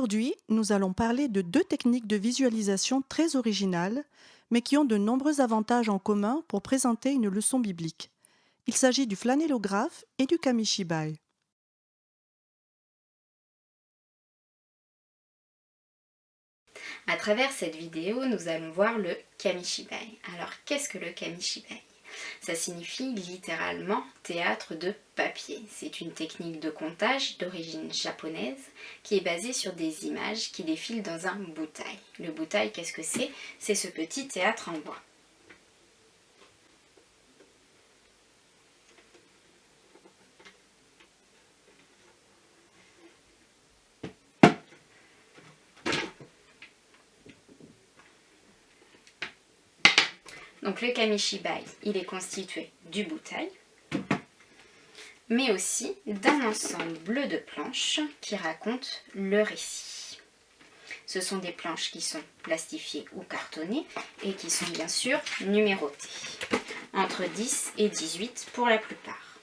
Aujourd'hui, nous allons parler de deux techniques de visualisation très originales, mais qui ont de nombreux avantages en commun pour présenter une leçon biblique. Il s'agit du flannelographe et du kamishibai. À travers cette vidéo, nous allons voir le kamishibai. Alors, qu'est-ce que le kamishibai? Ça signifie littéralement théâtre de papier. C'est une technique de comptage d'origine japonaise qui est basée sur des images qui défilent dans un butai. Le butai, qu'est-ce que c'est? C'est ce petit théâtre en bois. Donc le kamishibai, il est constitué du butai, mais aussi d'un ensemble de planches qui racontent le récit. Ce sont des planches qui sont plastifiées ou cartonnées et qui sont bien sûr numérotées, entre 10 et 18 pour la plupart.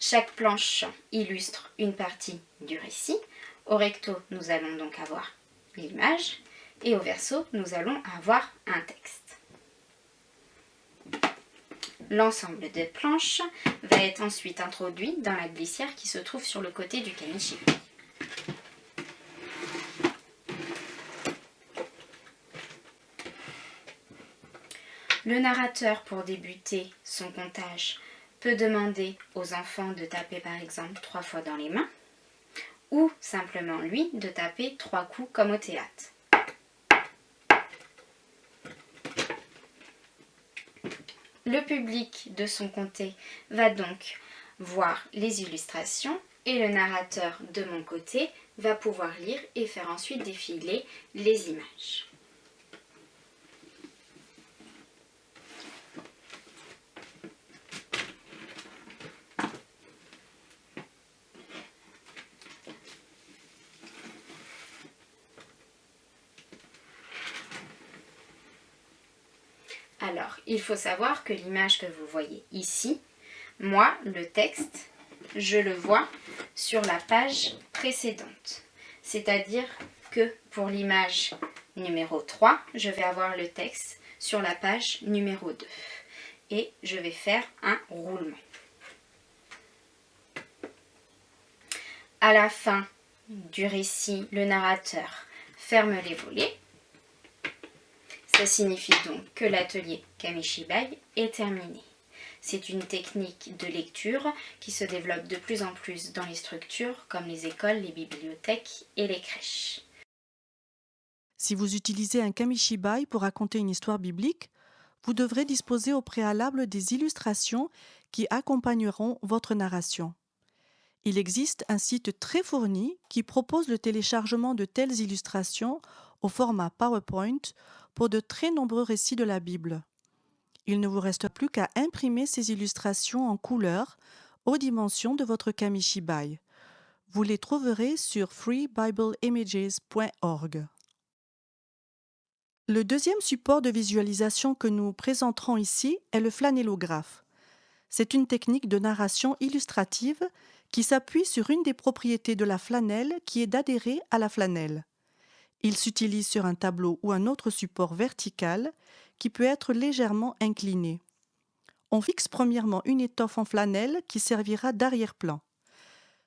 Chaque planche illustre une partie du récit. Au recto, nous allons donc avoir l'image et au verso, nous allons avoir un texte. L'ensemble des planches va être ensuite introduit dans la glissière qui se trouve sur le côté du kamishibai. Le narrateur, pour débuter son comptage, peut demander aux enfants de taper par exemple 3 fois dans les mains ou simplement lui de taper 3 coups comme au théâtre. Le public de son comté va donc voir les illustrations et le narrateur de mon côté va pouvoir lire et faire ensuite défiler les images. Alors, il faut savoir que l'image que vous voyez ici, moi, le texte, je le vois sur la page précédente. C'est-à-dire que pour l'image numéro 3, je vais avoir le texte sur la page numéro 2. Et je vais faire un roulement. À la fin du récit, le narrateur ferme les volets. Ça signifie donc que l'atelier kamishibai est terminé. C'est une technique de lecture qui se développe de plus en plus dans les structures comme les écoles, les bibliothèques et les crèches. Si vous utilisez un kamishibai pour raconter une histoire biblique, vous devrez disposer au préalable des illustrations qui accompagneront votre narration. Il existe un site très fourni qui propose le téléchargement de telles illustrations au format PowerPoint pour de très nombreux récits de la Bible. Il ne vous reste plus qu'à imprimer ces illustrations en couleur aux dimensions de votre kamishibai. Vous les trouverez sur freebibleimages.org. Le deuxième support de visualisation que nous présenterons ici est le flannelographe. C'est une technique de narration illustrative qui s'appuie sur une des propriétés de la flanelle qui est d'adhérer à la flanelle. Il s'utilise sur un tableau ou un autre support vertical qui peut être légèrement incliné. On fixe premièrement une étoffe en flanelle qui servira d'arrière-plan.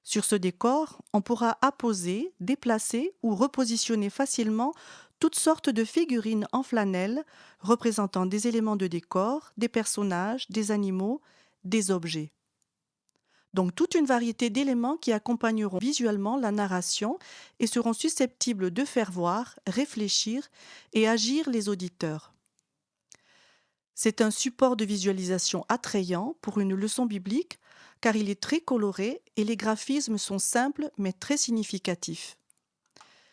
Sur ce décor, on pourra apposer, déplacer ou repositionner facilement toutes sortes de figurines en flanelle représentant des éléments de décor, des personnages, des animaux, des objets. Donc toute une variété d'éléments qui accompagneront visuellement la narration et seront susceptibles de faire voir, réfléchir et agir les auditeurs. C'est un support de visualisation attrayant pour une leçon biblique car il est très coloré et les graphismes sont simples mais très significatifs.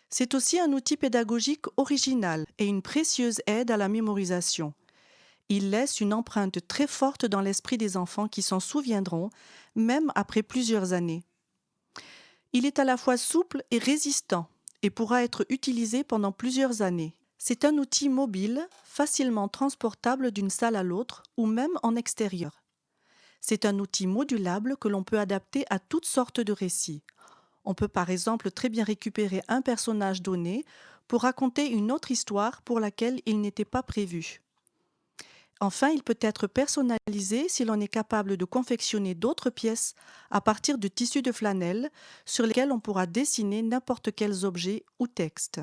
C'est aussi un outil pédagogique original et une précieuse aide à la mémorisation. Il laisse une empreinte très forte dans l'esprit des enfants qui s'en souviendront, même après plusieurs années. Il est à la fois souple et résistant et pourra être utilisé pendant plusieurs années. C'est un outil mobile, facilement transportable d'une salle à l'autre ou même en extérieur. C'est un outil modulable que l'on peut adapter à toutes sortes de récits. On peut par exemple très bien récupérer un personnage donné pour raconter une autre histoire pour laquelle il n'était pas prévu. Enfin, il peut être personnalisé si l'on est capable de confectionner d'autres pièces à partir de tissus de flanelle sur lesquels on pourra dessiner n'importe quels objets ou textes.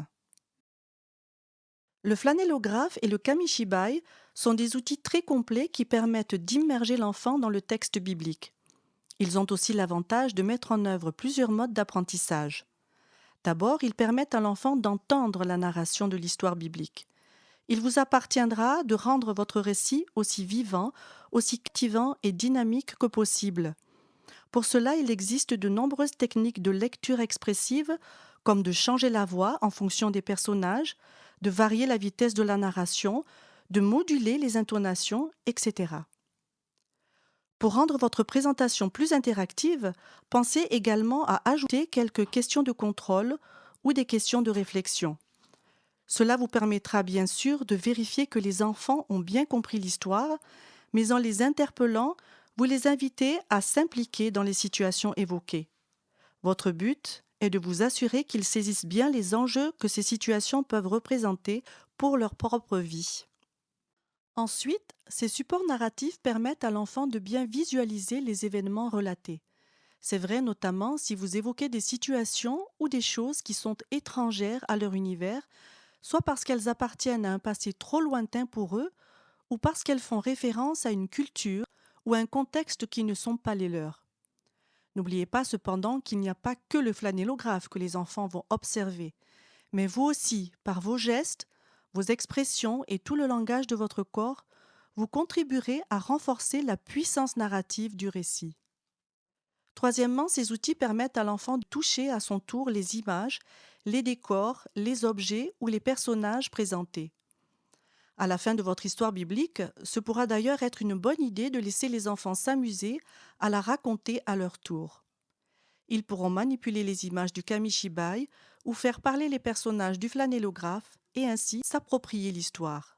Le flanellographe et le kamishibai sont des outils très complets qui permettent d'immerger l'enfant dans le texte biblique. Ils ont aussi l'avantage de mettre en œuvre plusieurs modes d'apprentissage. D'abord, ils permettent à l'enfant d'entendre la narration de l'histoire biblique. Il vous appartiendra de rendre votre récit aussi vivant, aussi captivant et dynamique que possible. Pour cela, il existe de nombreuses techniques de lecture expressive, comme de changer la voix en fonction des personnages, de varier la vitesse de la narration, de moduler les intonations, etc. Pour rendre votre présentation plus interactive, pensez également à ajouter quelques questions de contrôle ou des questions de réflexion. Cela vous permettra bien sûr de vérifier que les enfants ont bien compris l'histoire, mais en les interpellant, vous les invitez à s'impliquer dans les situations évoquées. Votre but est de vous assurer qu'ils saisissent bien les enjeux que ces situations peuvent représenter pour leur propre vie. Ensuite, ces supports narratifs permettent à l'enfant de bien visualiser les événements relatés. C'est vrai notamment si vous évoquez des situations ou des choses qui sont étrangères à leur univers, soit parce qu'elles appartiennent à un passé trop lointain pour eux, ou parce qu'elles font référence à une culture ou à un contexte qui ne sont pas les leurs. N'oubliez pas cependant qu'il n'y a pas que le flanellographe que les enfants vont observer, mais vous aussi, par vos gestes, vos expressions et tout le langage de votre corps, vous contribuerez à renforcer la puissance narrative du récit. Troisièmement, ces outils permettent à l'enfant de toucher à son tour les images, les décors, les objets ou les personnages présentés. À la fin de votre histoire biblique, ce pourra d'ailleurs être une bonne idée de laisser les enfants s'amuser à la raconter à leur tour. Ils pourront manipuler les images du kamishibai ou faire parler les personnages du flanellographe et ainsi s'approprier l'histoire.